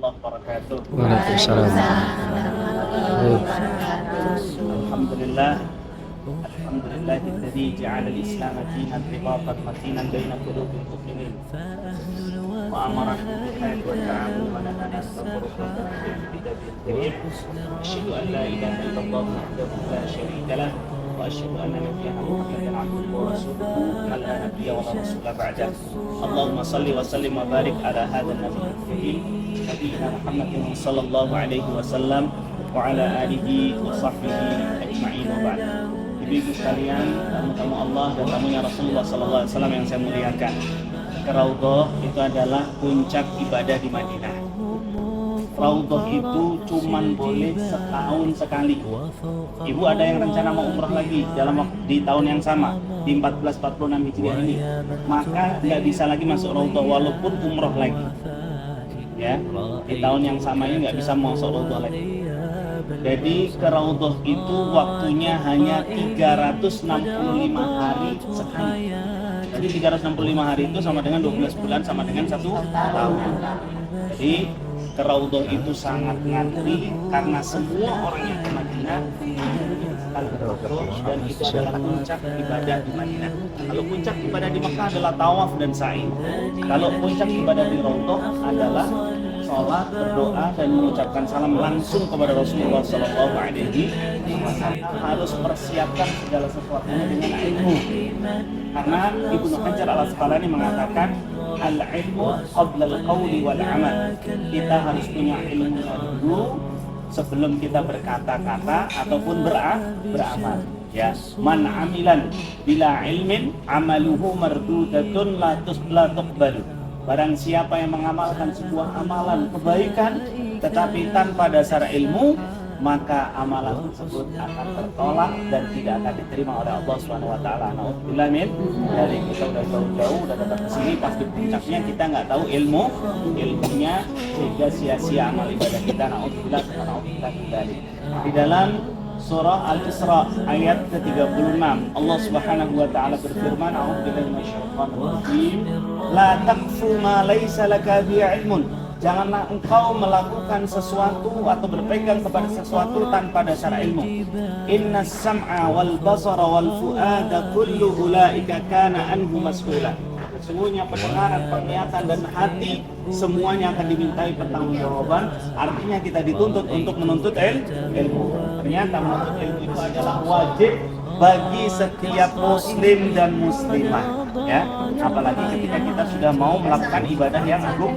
wabarakatuh. Waalaikumsalam. Alhamdulillah. Alhamdulillahilladzi ja'ala al-Islam dinan ribatan matinan baina qulubil mu'minin. Wa amara bil-jihad wa ta'awun wa nahana 'anil munkar. Asyhadu an la ilaha illallah wahdahu la syarika lah wa asyhadu anna nabiyyana Muhammadan 'abduhu wa rasuluhu man la nabiyya wa la rasula ba'dahu. Allahumma shalli wa sallim wa barik ala hadzal nabiyil karim nabiyina Muhammadin sallallahu alaihi wasallam wa ala alihi wa sahbihi ajma'in wa ba'd. Ibu-ibu sekalian, tamu-tamu Allah dan tamunya Rasulullah sallallahu alaihi wasallam yang saya muliakan. Ke Raudhah itu adalah puncak ibadah di Madinah. Raudhah itu cuman boleh setahun sekali. Ibu ada yang rencana mau umrah lagi di tahun yang sama, di 1446 Hijriah ini, maka nggak bisa lagi masuk Raudhah walaupun umrah lagi. Ya, di tahun yang sama ini nggak bisa masuk Raudhah lagi. Jadi ke Raudhah itu waktunya hanya 365 hari sekali. Jadi 365 hari itu sama dengan 12 bulan sama dengan 1 tahun. Jadi ke Raudhah itu sangat ngantri karena semua orang yang ke Madinah dan itu adalah puncak ibadah di Madinah. Kalau puncak ibadah di Mekah adalah tawaf dan sa'i. Kalau puncak ibadah di Raudhah adalah sholat, berdoa dan mengucapkan salam langsung kepada Rasulullah Sallallahu Alaihi Wasallam. Harus persiapkan segala sesuatunya dengan ilmu. Karena Ibnu Hajar Al-Asqalani mengatakan al-ilmu qabla al-qawli wal amal. Kita harus punya ilmu dulu sebelum kita berkata-kata ataupun beramal. Ya, man amilan bila ilmin amaluhu mardudatun la tuqbalu. Barang siapa yang mengamalkan sebuah amalan kebaikan tetapi tanpa dasar ilmu, maka amalan tersebut akan tertolak dan tidak akan diterima oleh Allah Subhanahu wa taala. Nauzubillah min dari kita udah jauh-jauh udah datang ke sini pas di puncaknya kita nggak tahu ilmunya sehingga sia-sia amal ibadah kita. Nauzubillah dari. Di dalam surah Al-Isra ayat ke-36 Allah Subhanahu wa taala berfirman, a'udzubillahi minasyaitonir rajim, la taqfu ma laysa laka bihi ilmun. Janganlah engkau melakukan sesuatu atau berpegang kepada sesuatu tanpa dasar ilmu. Innas sam'a wal basara wal fu'ada kullu ulaika kana anhu mas'ula. Sesungguhnya pendengaran, penglihatan dan hati semuanya akan dimintai pertanggungjawaban. Artinya kita dituntut untuk menuntut ilmu. Ternyata menuntut ilmu itu adalah wajib bagi setiap muslim dan muslimah, ya, apalagi ketika kita sudah mau melakukan ibadah yang agung.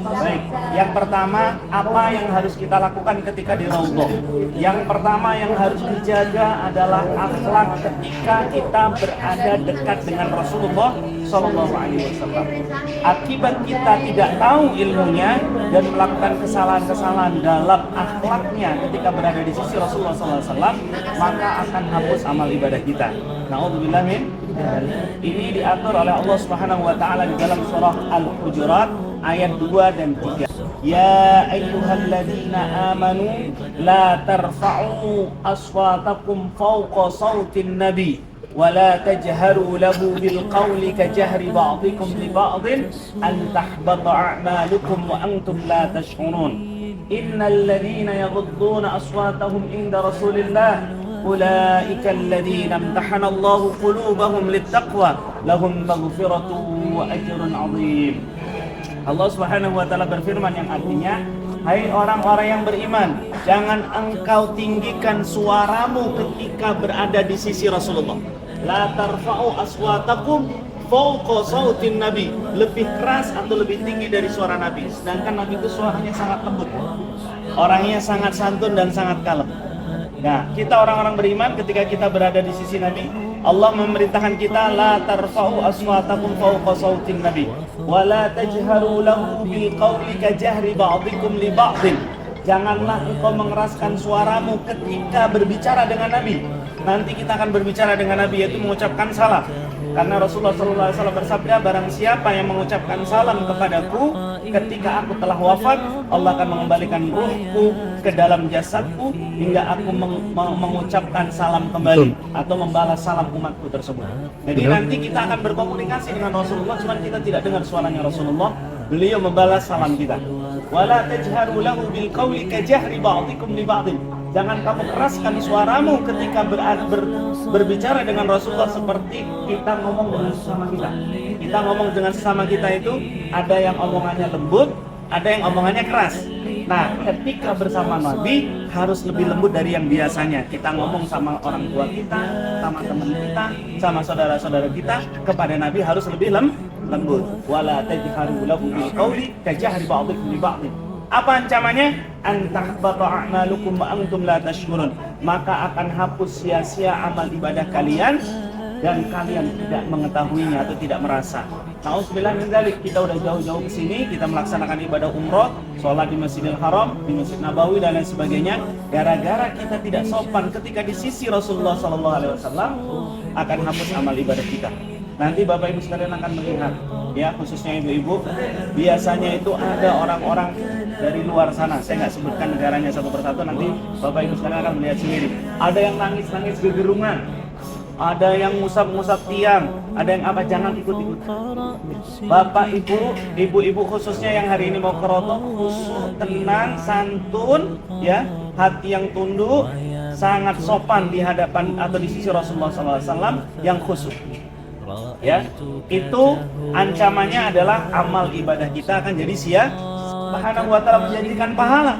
Baik, yang pertama apa yang harus kita lakukan ketika di Raudhah? Yang pertama yang harus dijaga adalah akhlak ketika kita berada dekat dengan Rasulullah Sallallahu Alaihi Wasallam. Akibat kita tidak tahu ilmunya dan melakukan kesalahan-kesalahan dalam akhlaknya ketika berada di sisi Rasulullah Sallallahu Alaihi Wasallam, maka akan hapus amal ibadah kita. Na'udzubillah min. Ini diatur oleh Allah Subhanahu wa taala di dalam surah Al-Hujurat ayat 2 dan 3. Ya ayyuhalladzina amanu la tarfa'u aswatakum fawqa sautin nabi wa la tajharu lahu bil qawli ka jahri ba'dikum li ba'din an tahbata a'malukum wa antum la tash'urun. Innal ladzina yaghudduna aswatahum inda Rasulillah ulaika alladzina imtahana Allahu qulubahum littaqwa lahum maghfiratun wa ajrun 'azim. Allah Subhanahu wa taala berfirman yang artinya, hai orang-orang yang beriman, jangan engkau tinggikan suaramu ketika berada di sisi Rasulullah. La tarfa'u aswatakum fawqa sautin nabi. Lebih keras atau lebih tinggi dari suara Nabi. Sedangkan Nabi itu suaranya sangat lembut. Orangnya sangat santun dan sangat kalem. Nah, kita orang-orang beriman ketika kita berada di sisi Nabi, Allah memerintahkan kita la tarfa'u aswatakum fawqa sautin nabi wa la tajharu lahu bil qawli ka jahri ba'dikum li ba'din. Janganlah engkau mengeraskan suaramu ketika berbicara dengan Nabi. Nanti kita akan berbicara dengan Nabi yaitu mengucapkan salam. Karena Rasulullah SAW bersabda, barang siapa yang mengucapkan salam kepadaku ketika aku telah wafat, Allah akan mengembalikan ruhku ke dalam jasadku hingga aku mengucapkan salam kembali atau membalas salam umatku tersebut. Jadi nanti kita akan berkomunikasi dengan Rasulullah, cuma kita tidak dengar suaranya Rasulullah, beliau membalas salam kita. Wala tajharu lahu bil qawli kajahri ba'dikum li ba'din. Jangan kamu keraskan suaramu ketika berbicara dengan Rasulullah seperti kita ngomong dengan sesama kita. Kita ngomong dengan sesama kita itu ada yang omongannya lembut, ada yang omongannya keras. Nah, ketika bersama Nabi harus lebih lembut dari yang biasanya. Kita ngomong sama orang tua kita, sama teman kita, sama saudara-saudara kita, kepada Nabi harus lebih lembut. Wala tajharu lahu bil qawli kajahri ba'dikum li ba'din. Apa ancamannya? Antahbata a'malukum wa antum la tashkurun. Maka akan hapus sia-sia amal ibadah kalian dan kalian tidak mengetahuinya atau tidak merasa. Nauzubillah min dzalik, kita udah jauh-jauh ke sini, kita melaksanakan ibadah umroh, sholat di Masjidil Haram, di Masjid Nabawi dan lain sebagainya. Gara-gara kita tidak sopan ketika di sisi Rasulullah SAW, akan hapus amal ibadah kita. Nanti Bapak Ibu sekalian akan melihat, ya khususnya ibu-ibu, biasanya itu ada orang-orang dari luar sana. Saya nggak sebutkan negaranya satu persatu, nanti Bapak Ibu sekalian akan melihat sendiri. Ada yang nangis-nangis gegerungan, ada yang ngusap-ngusap tiang, ada yang apa, jangan ikut-ikut. Bapak Ibu, ibu-ibu khususnya yang hari ini mau ke Roto, khusyuk, tenang, santun, ya, hati yang tunduk, sangat sopan di hadapan atau di sisi Rasulullah SAW yang khusyuk. Ya, itu ancamannya adalah amal ibadah kita akan jadi sia. Subhanahu wa ta'ala menjanjikan pahala.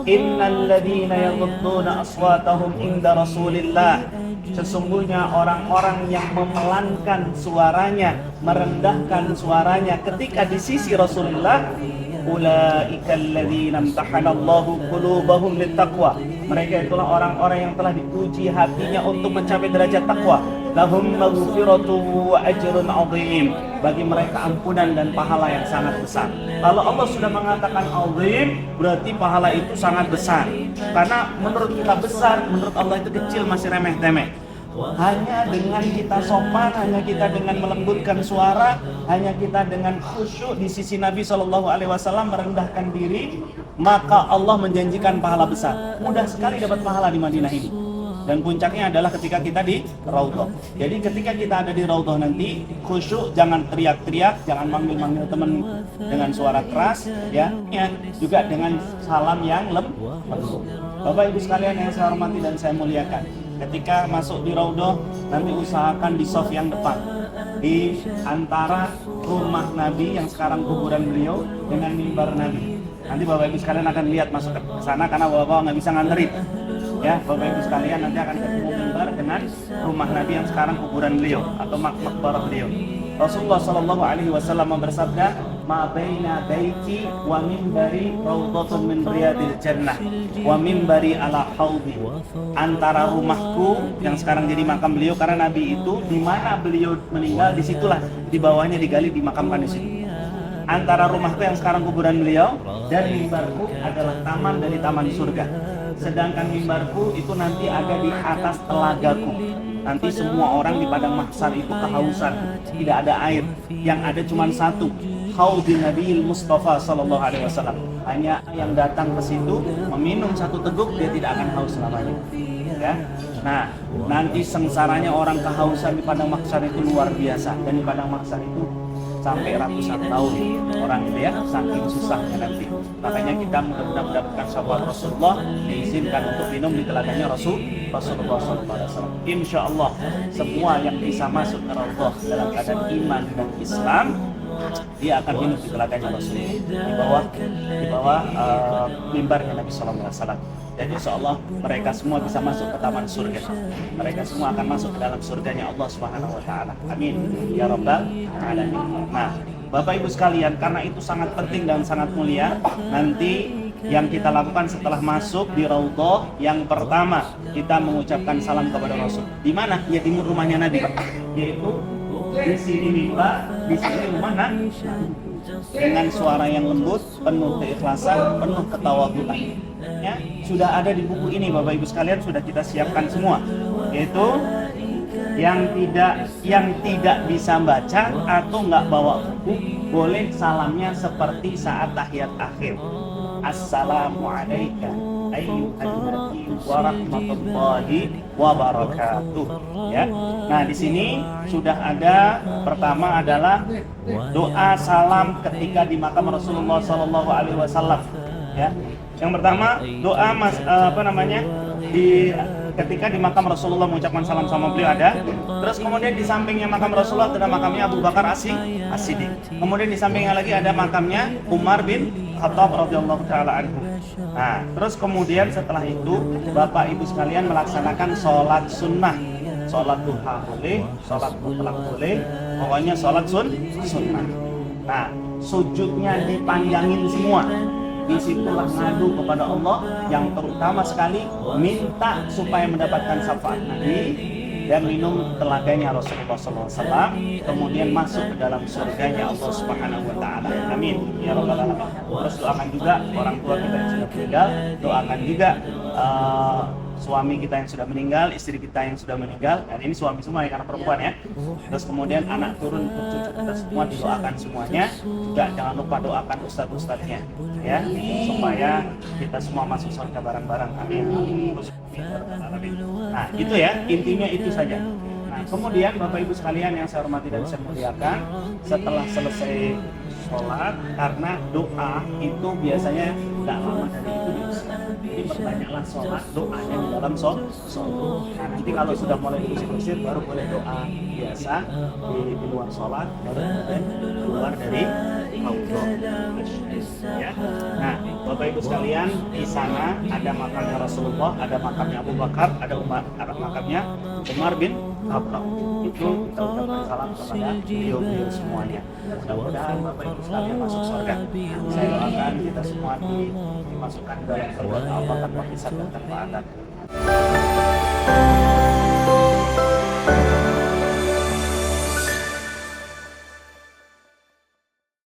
Innal ladzina yaghudduna aswatahum inda Rasulillah. Sesungguhnya orang-orang yang memelankan suaranya, merendahkan suaranya ketika di sisi Rasulullah, ulaika alladzina imtahanallahu qulubahum littaqwa. Mereka itulah orang-orang yang telah diuji hatinya untuk mencapai derajat takwa. Lahum maghfiratu wa ajrun 'azim. Bagi mereka ampunan dan pahala yang sangat besar. Kalau Allah sudah mengatakan 'azim, berarti pahala itu sangat besar. Karena menurut kita besar, menurut Allah itu kecil, masih remeh-temeh. Hanya dengan kita sopan, hanya kita dengan melembutkan suara, hanya kita dengan khusyuk di sisi Nabi SAW merendahkan diri, maka Allah menjanjikan pahala besar. Mudah sekali dapat pahala di Madinah ini. Dan puncaknya adalah ketika kita di Raudhah. Jadi ketika kita ada di Raudhah nanti, khusyuk, jangan teriak-teriak, jangan manggil-manggil teman dengan suara keras, ya, juga dengan salam yang lembut. Bapak Ibu sekalian yang saya hormati dan saya muliakan, ketika masuk di Raudhah, nanti usahakan di shaf yang depan, di antara rumah Nabi yang sekarang kuburan beliau dengan mimbar Nabi. Nanti Bapak Ibu sekalian akan lihat masuk ke sana karena Bapak nggak bisa nganterin. Ya, Bapak Ibu sekalian nanti akan ketemu mimbar dengan rumah Nabi yang sekarang kuburan beliau atau makbarah beliau. Rasulullah SAW bersabda, "Ma baina baiti wa mimbari raudhatun min riyadil jannah wa mimbari ala haudi." Antara rumahku yang sekarang jadi makam beliau, karena Nabi itu di mana beliau meninggal disitulah di bawahnya digali dimakamkan di situ. Antara rumahku yang sekarang kuburan beliau dan mimbarku adalah taman dari taman surga. Sedangkan mimbarku itu nanti ada di atas telagaku. Nanti semua orang di padang mahsyar itu kehausan, tidak ada air, yang ada cuma satu, haudin Nabiil Mustafa sallallahu alaihi wasallam. Hanya yang datang ke situ meminum satu teguk, dia tidak akan haus selamanya. Ya. Nah, nanti sengsaranya orang kehausan di padang mahsyar itu luar biasa, dan di padang mahsyar itu sampai ratusan tahun orang itu, ya, saking susahnya nanti. Makanya kita mudah-mudahan mendapatkan syafaat Rasulullah, diizinkan untuk minum di telaganya Rasulullah SAW. Insya Allah semua yang bisa masuk ke Raudhah dalam keadaan iman dan Islam, dia akan minum di telaganya Rasulullah di bawah mimbarnya Nabi SAW. Jadi insya Allah mereka semua bisa masuk ke taman surga. Mereka semua akan masuk ke dalam surganya Allah Subhanahu wa Ta'ala. Amin ya Rabbal Alamin. Nah, Bapak Ibu sekalian, karena itu sangat penting dan sangat mulia, nanti yang kita lakukan setelah masuk di Raudhah, yang pertama kita mengucapkan salam kepada Rasul. Di mana? Ya di rumahnya Nabi, yaitu di sini mimbar, di sini rumah Nabi. Dengan suara yang lembut, penuh keikhlasan, penuh ketawaduan. Ya, sudah ada di buku ini Bapak Ibu sekalian, sudah kita siapkan semua, yaitu yang tidak bisa baca atau nggak bawa buku, boleh salamnya seperti saat tahiyat akhir. Assalamualaikum ayyuhan nabi wa rahmatullahi wa barakatuh. Ya. Nah, di sini sudah ada, pertama adalah doa salam ketika di makam Rasulullah sallallahu alaihi wasallam. Ya. Yang pertama, doa ketika di makam Rasulullah mengucapkan salam sama beliau ada. Terus kemudian di sampingnya makam Rasulullah ada makamnya Abu Bakar As-Siddiq. Kemudian di sampingnya lagi ada makamnya Umar bin Khattab radhiyallahu taala anhu. Nah, terus kemudian setelah itu Bapak Ibu sekalian melaksanakan sholat sunnah. Sholat duha boleh, sholat mutlak boleh, pokoknya sholat sunnah. Nah, sujudnya dipanjangin semua. Disitulah ngadu kepada Allah, yang terutama sekali minta supaya mendapatkan syafaat Nabi dan minum telaganya Rasulullah SAW, kemudian masuk ke dalam surganya Allah Subhanahu Wa Taala. Amin ya rabbal alamin. Terus doakan juga orang tua kita yang sudah meninggal, doakan juga suami kita yang sudah meninggal, istri kita yang sudah meninggal, dan ini suami semua ya karena perempuan ya. Terus kemudian anak turun cucu kita semua didoakan semuanya. Juga jangan lupa doakan ustadz-ustadznya ya, supaya kita semua masuk surga bareng-bareng. Amin. Nah, itu ya, intinya itu saja. Nah, kemudian Bapak Ibu sekalian yang saya hormati dan saya muliakan, setelah selesai sholat, karena doa itu biasanya tidak lama dari itu jadi pertanyaanlah sholat doanya di dalam sholat. Nah, nanti kalau sudah mulai bersih-bersih baru boleh doa biasa di luar sholat, baru kemudian keluar dari auto ya. Nah, Bapak Ibu sekalian, di sana ada makamnya Rasulullah, ada makamnya Abu Bakar, ada makamnya Umar bin Khattab. Itu kita ucapkan salam kepada beliau semuanya. Mudah-mudahan Bapak Ibu sekalian masuk surga. Saya doakan kita semua dimasukkan dalam surga Allah tanpa hisab dan tanpa adab.